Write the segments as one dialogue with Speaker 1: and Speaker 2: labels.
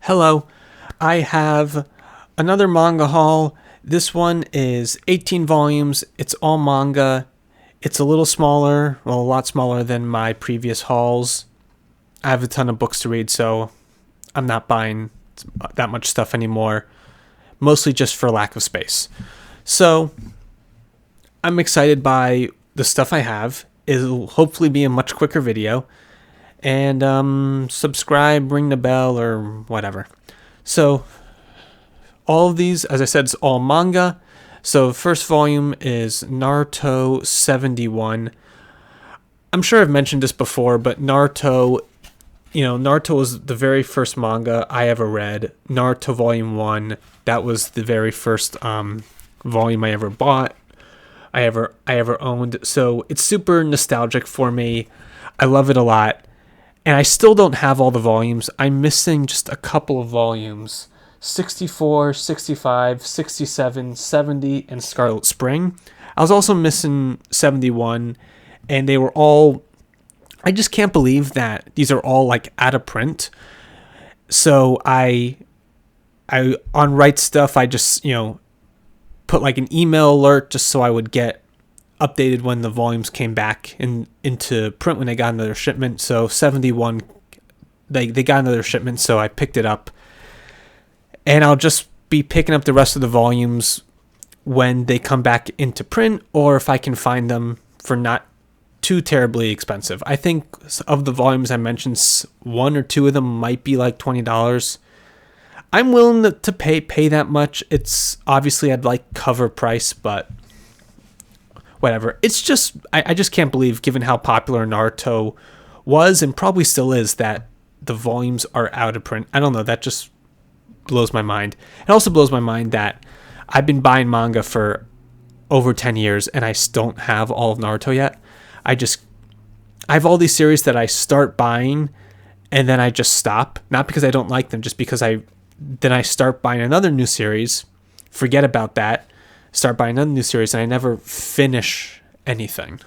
Speaker 1: Hello, I have another manga haul. This one is 18 volumes. It's all manga. It's a little smaller, well, a lot smaller than my previous hauls. I have a ton of books to read, so I'm not buying that much stuff anymore, mostly just for lack of space. So I'm excited by the stuff I have. It'll hopefully be a much quicker video. And subscribe, ring the bell, or whatever. So all of these, as I said, it's all manga. So the first volume is Naruto 71. I'm sure I've mentioned this before, but Naruto was the very first manga I ever read. Naruto Volume 1, that was the very first volume I ever bought, I ever owned. So it's super nostalgic for me. I love it a lot. And I still don't have all the volumes. I'm missing just a couple of volumes. 64, 65, 67, 70, and Scarlet Spring. I was also missing 71, and they were all... I just can't believe that these are all like out of print. So I on Right Stuff, I just, put like an email alert just so I would get updated when the volumes came back into print when they got another shipment. So 71, they got another shipment, so I picked it up. And I'll just be picking up the rest of the volumes when they come back into print, or if I can find them for not too terribly expensive. I think of the volumes I mentioned, one or two of them might be like $20. I'm willing to pay that much. It's obviously I'd like cover price, but whatever. It's just I just can't believe, given how popular Naruto was and probably still is, that the volumes are out of print. I don't know. That just blows my mind. It also blows my mind that I've been buying manga for over 10 years and I still don't have all of Naruto yet. I have all these series that I start buying and then I just stop. Not because I don't like them, just because I start buying another new series, forget about that, start buying another new series, and I never finish anything.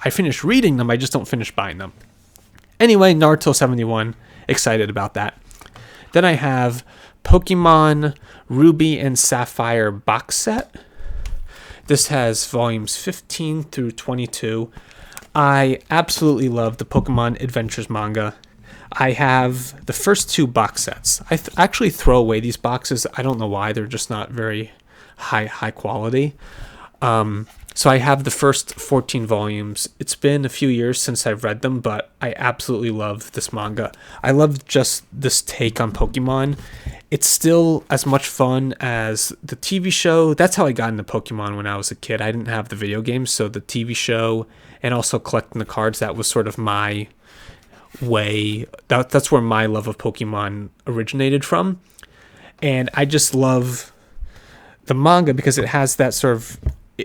Speaker 1: I finish reading them, I just don't finish buying them. Anyway, Naruto 71, excited about that. Then I have Pokemon Ruby and Sapphire box set. This has volumes 15 through 22. I absolutely love the Pokemon Adventures manga. I have the first two box sets. I actually throw away these boxes. I don't know why. They're just not very high quality. So I have the first 14 volumes. It's been a few years since I've read them, but I absolutely love this manga. I love just this take on Pokemon. It's still as much fun as the TV show. That's how I got into Pokemon when I was a kid. I didn't have the video games, so the TV show and also collecting the cards, that was sort of my way. That's where my love of Pokemon originated from. And I just love the manga because it has that sort of...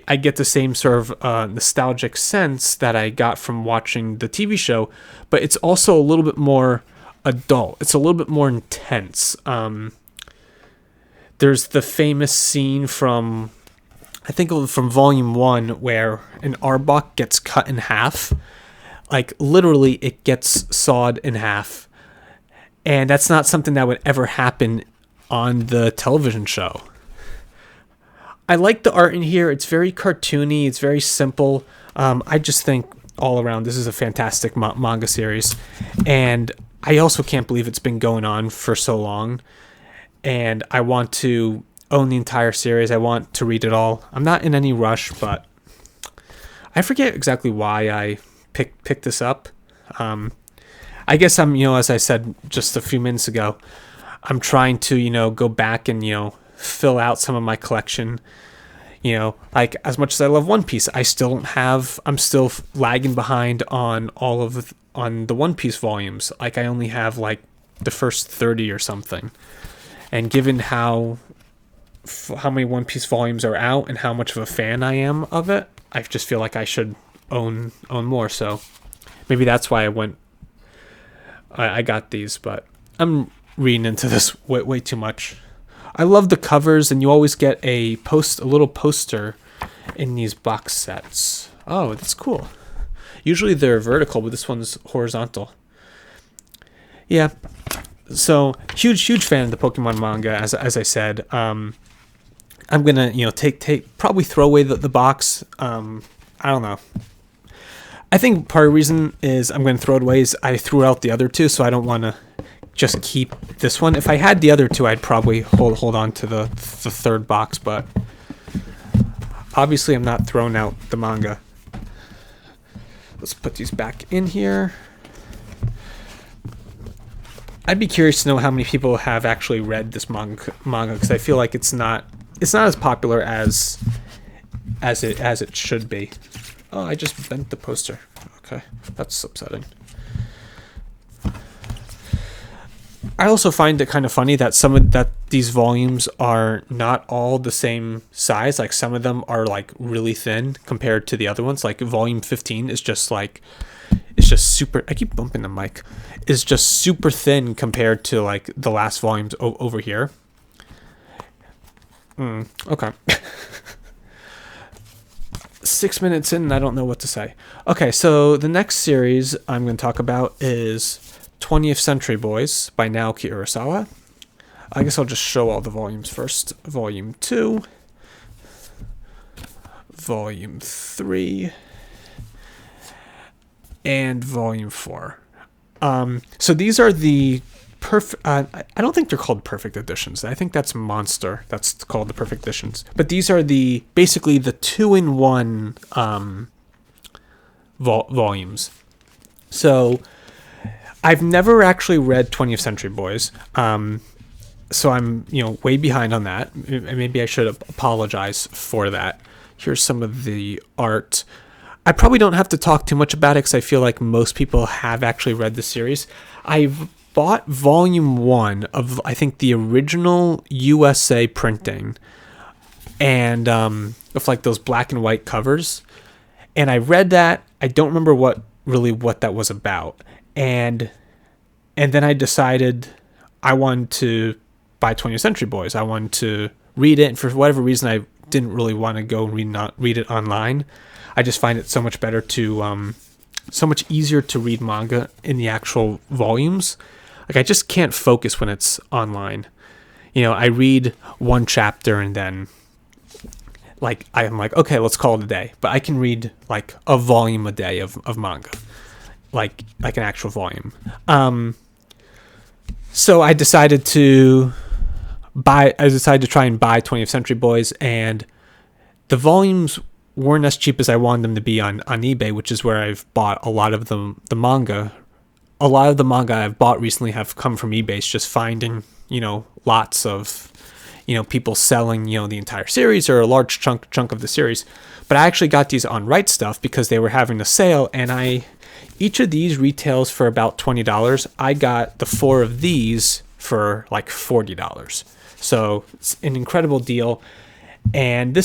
Speaker 1: I get the same sort of nostalgic sense that I got from watching the TV show, but it's also a little bit more adult. It's a little bit more intense. There's the famous scene from, I think from Volume 1, where an Arbok gets cut in half. Like, literally, it gets sawed in half. And that's not something that would ever happen on the television show. I like the art in here. It's very cartoony. It's very simple. I just think all around this is a fantastic manga series. And I also can't believe it's been going on for so long. And I want to own the entire series. I want to read it all. I'm not in any rush, but I forget exactly why I picked this up. I guess I'm, as I said just a few minutes ago, I'm trying to, go back and, fill out some of my collection. Like, as much as I love One Piece, I'm still lagging behind on on the One Piece volumes. Like, I only have like the first 30 or something. And given how many One Piece volumes are out and how much of a fan I am of it, I just feel like I should own more. So maybe that's why I got these, but I'm reading into this way too much. I love the covers, and you always get a little poster in these box sets. Oh, that's cool. Usually they're vertical, but this one's horizontal. Yeah. So huge fan of the Pokemon manga, as I said. I'm gonna probably throw away the box. I don't know. I think part of the reason is I'm gonna throw it away is I threw out the other two, so I don't want to just keep this one. If I had the other two, I'd probably hold on to the third box, but obviously I'm not throwing out the manga. Let's put these back in here. I'd be curious to know how many people have actually read this manga because I feel like it's not as popular as it should be. Oh, I just bent the poster. Okay, that's upsetting. I also find it kind of funny that these volumes are not all the same size. Like some of them are like really thin compared to the other ones. Like volume 15 is just like, it's just super, I keep bumping the mic, is just super thin compared to like the last volumes over here. Okay. 6 minutes in and I don't know what to say. Okay, so the next series I'm going to talk about is 20th Century Boys by Naoki Urasawa. I guess I'll just show all the volumes first. Volume 2, Volume 3, and Volume 4. So these are the I don't think they're called perfect editions. I think that's Monster. That's called the perfect editions. But these are basically the 2-in-1 volumes. So I've never actually read 20th Century Boys. So I'm, way behind on that. Maybe I should apologize for that. Here's some of the art. I probably don't have to talk too much about it because I feel like most people have actually read the series. I've bought volume 1 of, I think, the original USA printing and with like those black and white covers. And I read that. I don't remember what that was about. And then I decided I wanted to buy 20th Century Boys. I wanted to read it, and for whatever reason, I didn't really want to go read it online. I just find it so much better so much easier to read manga in the actual volumes. Like I just can't focus when it's online. I read one chapter and then I'm like, okay, let's call it a day. But I can read like a volume a day of manga. Like an actual volume. So I decided to try and buy 20th Century Boys, and the volumes weren't as cheap as I wanted them to be on eBay, which is where I've bought a lot of the manga. A lot of the manga I've bought recently have come from eBay. It's just finding, lots of, people selling, the entire series or a large chunk of the series. But I actually got these on Right Stuff because they were having a sale, and each of these retails for about $20. I got the 4 of these for like $40. So it's an incredible deal. And I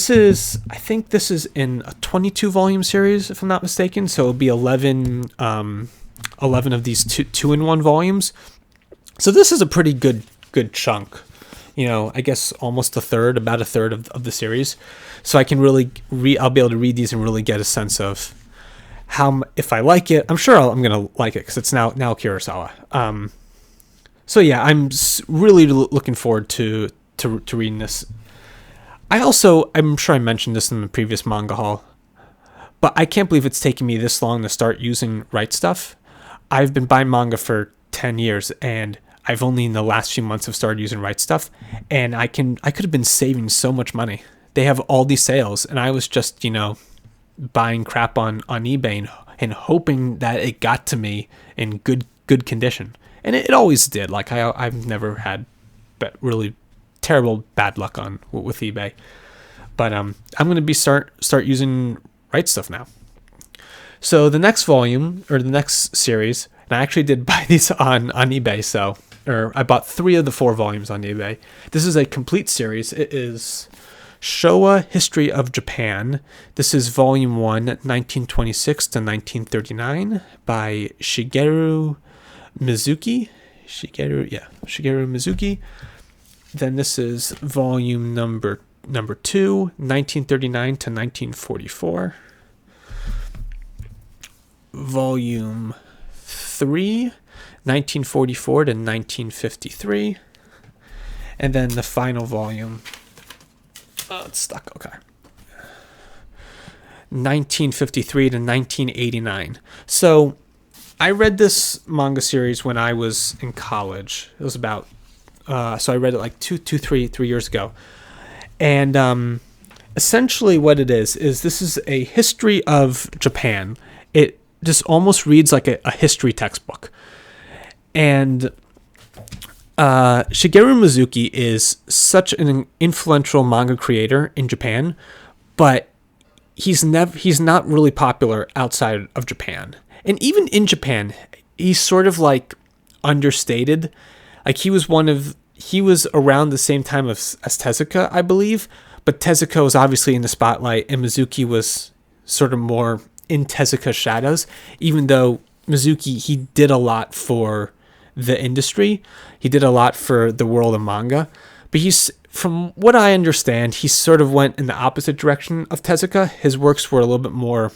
Speaker 1: think this is in a 22 volume series, if I'm not mistaken. So it'll be 11 of these 2-in-1 volumes. So this is a pretty good chunk. I guess almost about a third of the series. So I can really I'll be able to read these and really get a sense of if I like it. I'm sure I'm going to like it because it's now Kurosawa. So yeah, I'm really looking forward to reading this. I'm sure I mentioned this in the previous manga haul, but I can't believe it's taken me this long to start using Right Stuff. I've been buying manga for 10 years, and I've only in the last few months have started using Right Stuff, and I could have been saving so much money. They have all these sales, and I was just, buying crap on eBay and hoping that it got to me in good condition. And it always did. Like I've never had really terrible bad luck with eBay. But I'm going to be start using Right Stuff now. So the next volume, or the next series, and I actually did buy these on eBay, I bought 3 of the 4 volumes on eBay. This is a complete series. It is Showa History of Japan. This is volume 1, 1926 to 1939 by Shigeru Mizuki. Shigeru Mizuki. Then this is volume number 2, 1939 to 1944. Volume 3, 1944 to 1953. And then the final volume. Oh, it's stuck. Okay. 1953 to 1989. So I read this manga series when I was in college. It was about, so I read it like three years ago. And essentially what it is this is a history of Japan. It just almost reads like a history textbook. And Shigeru Mizuki is such an influential manga creator in Japan, but he's not really popular outside of Japan. And even in Japan, he's sort of like understated. Like he was around the same time as Tezuka, I believe, but Tezuka was obviously in the spotlight and Mizuki was sort of more in Tezuka's shadows, even though Mizuki, he did a lot for the industry. He did a lot for the world of manga, but from what I understand, he sort of went in the opposite direction of Tezuka. His works were a little bit more,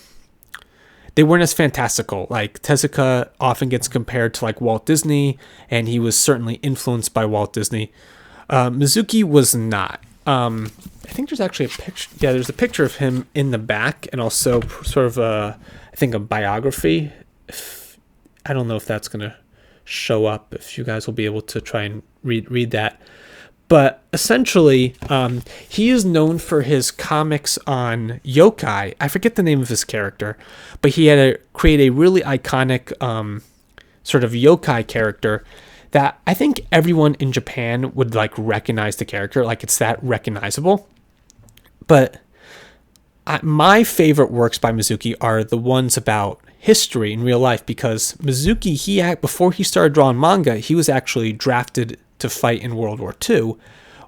Speaker 1: they weren't as fantastical. Like Tezuka often gets compared to like Walt Disney, and he was certainly influenced by Walt Disney. Mizuki was not. I think there's actually a picture. Yeah, there's a picture of him in the back, and also sort of I think a biography. I don't know if that's gonna show up. If you guys will be able to try and read that. But essentially, he is known for his comics on yokai. I forget the name of his character, but he had to create a really iconic sort of yokai character that I think everyone in Japan would like recognize the character. Like it's that recognizable. But my favorite works by Mizuki are the ones about history in real life, because Mizuki, before he started drawing manga, he was actually drafted to fight in World War II,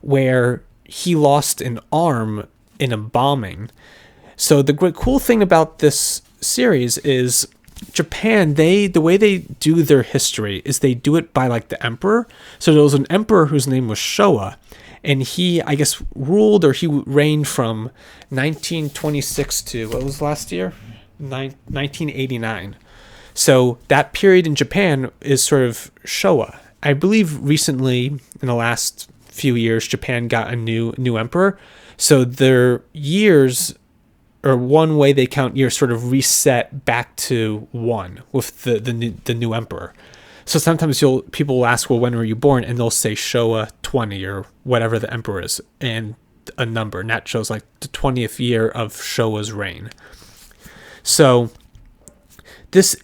Speaker 1: where he lost an arm in a bombing. So the cool thing about this series is Japan, the way they do their history is they do it by like the emperor. So there was an emperor whose name was Showa, and he, I guess, he reigned from 1926 to, what was last year? 1989. So that period in Japan is sort of Showa. I believe recently, in the last few years, Japan got a new emperor. So their years, or one way they count years, sort of reset back to one with the new emperor. So sometimes people will ask, well, when were you born? And they'll say Showa 20 or whatever the emperor is, and a number. And that shows like the 20th year of Showa's reign. So this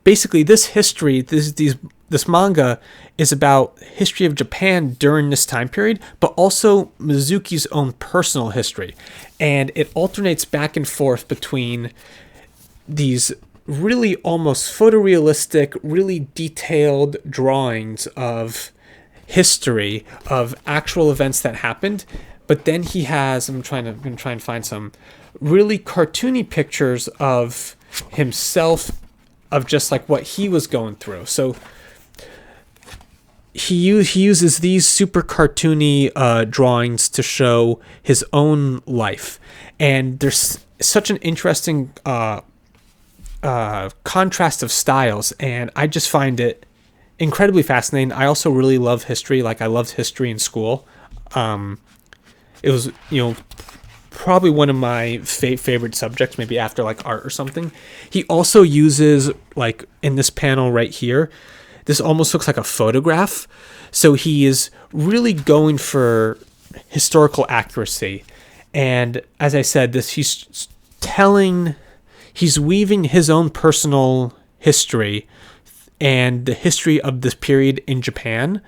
Speaker 1: history, this manga is about history of Japan during this time period, but also Mizuki's own personal history. And it alternates back and forth between these really almost photorealistic, really detailed drawings of history, of actual events that happened. But then he has, I'm going to try and find some really cartoony pictures of himself, of just like what he was going through. So he uses these super cartoony drawings to show his own life, and there's such an interesting contrast of styles, and I just find it incredibly fascinating. I also really love history. Like I loved history in school. It was, probably one of my favorite subjects, maybe after like art or something. He also uses, like in this panel right here, this almost looks like a photograph. So he is really going for historical accuracy. And as I said, he's weaving his own personal history and the history of this period in Japan,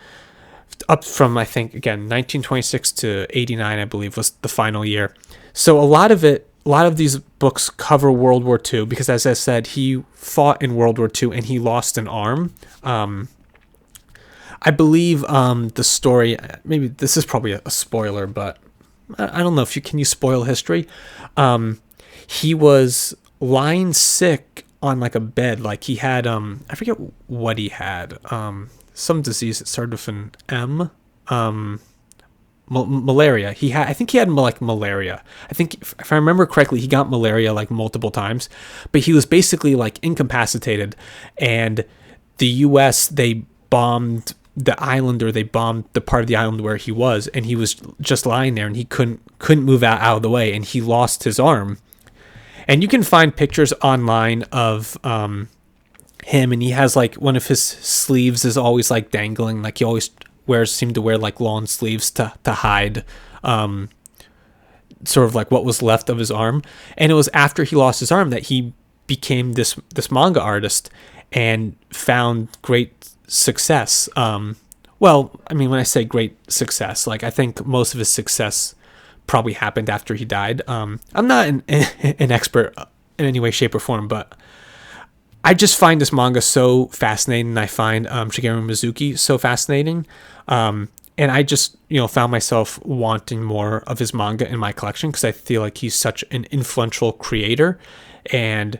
Speaker 1: up from, I think, again, 1926 to 89, I believe, was the final year. So a lot of these books cover World War II, because as I said, he fought in World War II and he lost an arm. I believe the story, maybe this is probably a spoiler, but I don't know if can you spoil history? He was lying sick on like a bed, like he had I forget what he had, some disease that started with an M, malaria. I think he had like malaria. I think if I remember correctly, he got malaria like multiple times, but he was basically like incapacitated, and the U.S., they bombed the island, or they bombed the part of the island where he was, and he was just lying there, and he couldn't move out of the way, and he lost his arm. And you can find pictures online of him, and he has like one of his sleeves is always like dangling, like he always seemed to wear like long sleeves to hide sort of like what was left of his arm. And it was after he lost his arm that he became this manga artist and found great success. Well, I mean, when I say great success, like I think most of his success probably happened after he died. I'm not an expert in any way, shape, or form, but I just find this manga so fascinating, and I find Shigeru Mizuki so fascinating. And I just, found myself wanting more of his manga in my collection because I feel like he's such an influential creator. And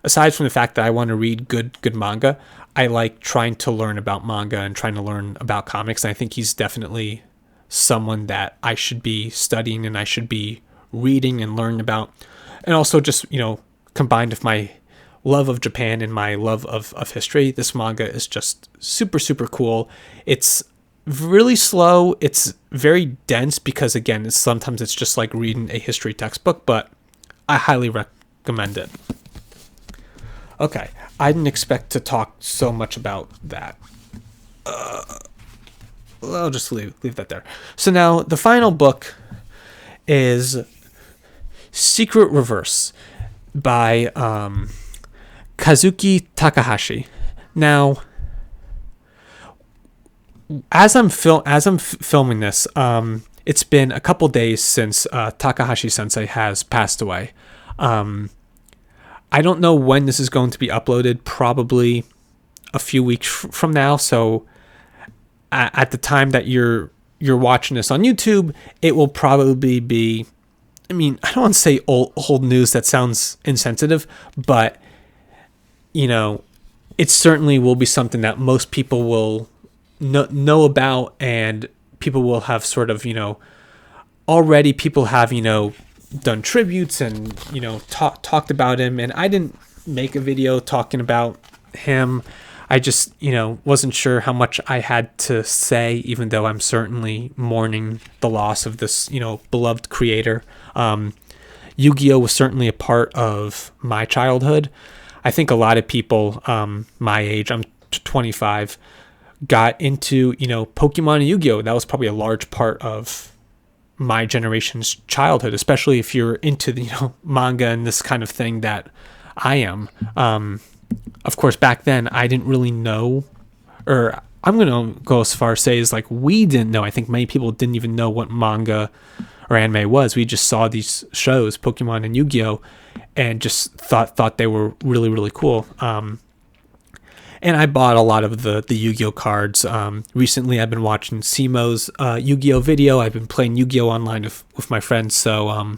Speaker 1: aside from the fact that I want to read good manga, I like trying to learn about manga and trying to learn about comics. And I think he's definitely someone that I should be studying and I should be reading and learning about. And also just, combined with my love of Japan and my love of history, this manga is just super, super cool. It's really slow. It's very dense because, again, sometimes it's just like reading a history textbook, but I highly recommend it. Okay, I didn't expect to talk so much about that. I'll just leave that there. So now the final book is Secret Reverse by Kazuki Takahashi. Now, as I'm filming this, it's been a couple days since Takahashi Sensei has passed away. I don't know when this is going to be uploaded. Probably a few weeks from now. So at the time that you're watching this on YouTube, it will probably be. I mean, I don't want to say old news. That sounds insensitive, but it certainly will be something that most people will know about, and people will have sort of, already people have, done tributes and, talked about him. And I didn't make a video talking about him. I just, wasn't sure how much I had to say, even though I'm certainly mourning the loss of this, beloved creator. Yu-Gi-Oh! Was certainly a part of my childhood. I think a lot of people my age, I'm 25, got into, Pokemon and Yu-Gi-Oh! That was probably a large part of my generation's childhood, especially if you're into the, manga and this kind of thing that I am. Of course, back then, I didn't really know, or I'm going to go as far as say is like we didn't know. I think many people didn't even know what manga or anime was. We just saw these shows, Pokemon and Yu-Gi-Oh!, and just thought they were really, really cool. And I bought a lot of the Yu-Gi-Oh! Cards. Recently, I've been watching Simo's Yu-Gi-Oh! Video. I've been playing Yu-Gi-Oh! Online with my friends. So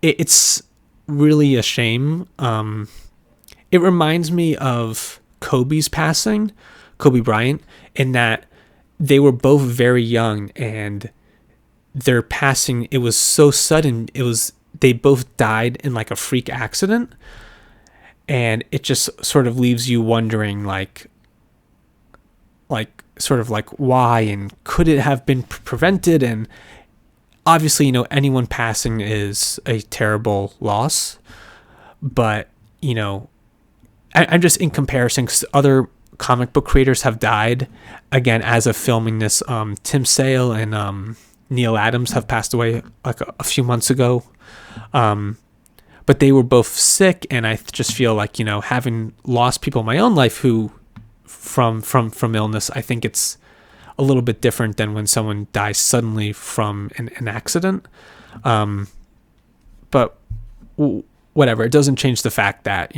Speaker 1: it's really a shame. It reminds me of Kobe's passing, Kobe Bryant, in that they were both very young, and their passing, it was so sudden. They both died in like a freak accident. And it just sort of leaves you wondering, like sort of like why, and could it have been prevented? And obviously, anyone passing is a terrible loss. But, I'm just in comparison, because other comic book creators have died. Again, as of filming this, Tim Sale and Neil Adams have passed away like a few months ago. But they were both sick, and I just feel like, having lost people in my own life who from illness, I think it's a little bit different than when someone dies suddenly from an accident. But whatever, it doesn't change the fact that,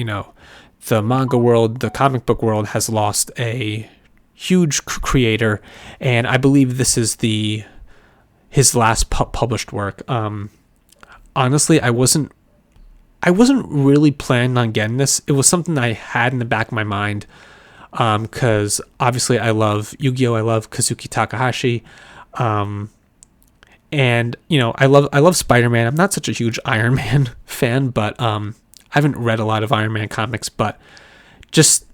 Speaker 1: the manga world, the comic book world has lost a huge creator, and I believe this is his last published work. Honestly, I wasn't really planning on getting this. It was something I had in the back of my mind, because obviously I love Yu-Gi-Oh! I love Kazuki Takahashi, and I love Spider-Man. I'm not such a huge Iron Man fan, but I haven't read a lot of Iron Man comics. But just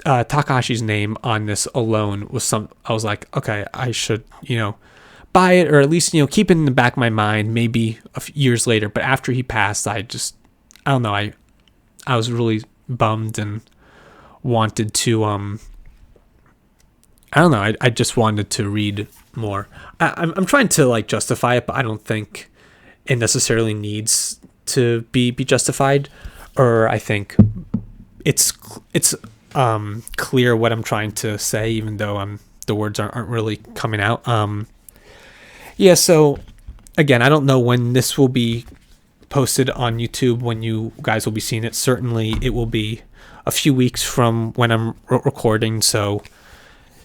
Speaker 1: Takahashi's name on this alone was I was like, okay, I should, buy it, or at least, keep it in the back of my mind, maybe a few years later. But after he passed, I don't know, I was really bummed and wanted to, I don't know, I just wanted to read more. I'm trying to like justify it, but I don't think it necessarily needs to be justified, or I think it's clear what I'm trying to say, even though the words aren't really coming out. So again, I don't know when this will be posted on YouTube, when you guys will be seeing it. Certainly it will be a few weeks from when I'm recording, so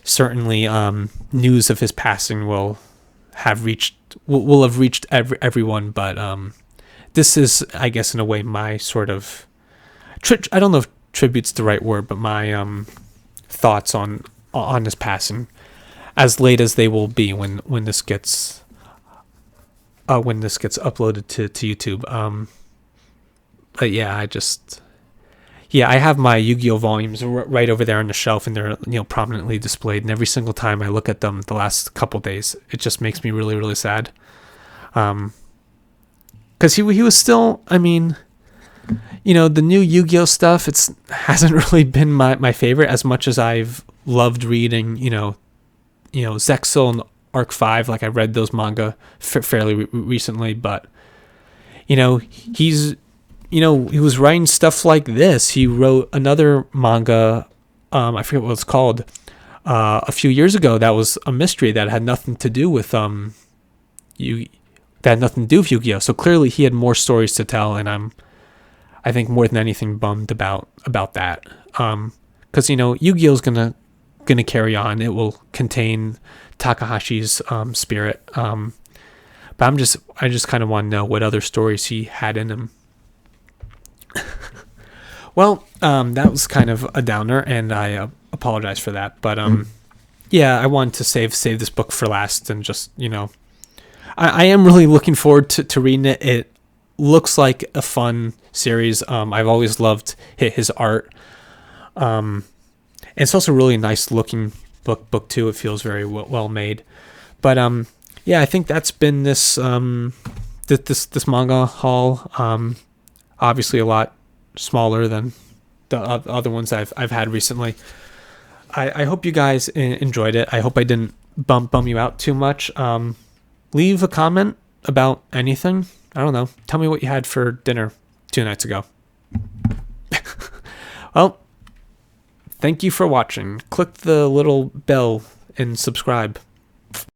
Speaker 1: certainly news of his passing will have reached everyone, but this is, I guess, in a way, my sort of I don't know if tribute's the right word, but my thoughts on his passing, as late as they will be when this gets uploaded to YouTube. But yeah, I have my Yu-Gi-Oh volumes right over there on the shelf, and they're prominently displayed. And every single time I look at them, the last couple days, it just makes me really, really sad. Because he was still, I mean, the new Yu-Gi-Oh stuff, hasn't really been my favorite, as much as I've loved reading, Zexal and Arc 5. Like, I read those manga fairly recently, but he was writing stuff like this. He wrote another manga, I forget what it's called, a few years ago, that was a mystery that had nothing to do with Yu-Gi-Oh. So clearly he had more stories to tell, and I think more than anything bummed about that. Because Yu-Gi-Oh's gonna carry on. It will contain Takahashi's spirit. But I just kind of want to know what other stories he had in him. Well, that was kind of a downer, and I apologize for that. But I wanted to save this book for last, and just I am really looking forward to reading it. It looks like a fun series. I've always loved his art. And it's also really nice looking book too. It feels very well made. But I think that's been this this manga haul. Obviously a lot smaller than the other ones I've had recently. I hope you guys enjoyed it. I hope I didn't bum you out too much. Leave a comment about anything. I don't know. Tell me what you had for dinner 2 nights ago. Well, thank you for watching. Click the little bell and subscribe.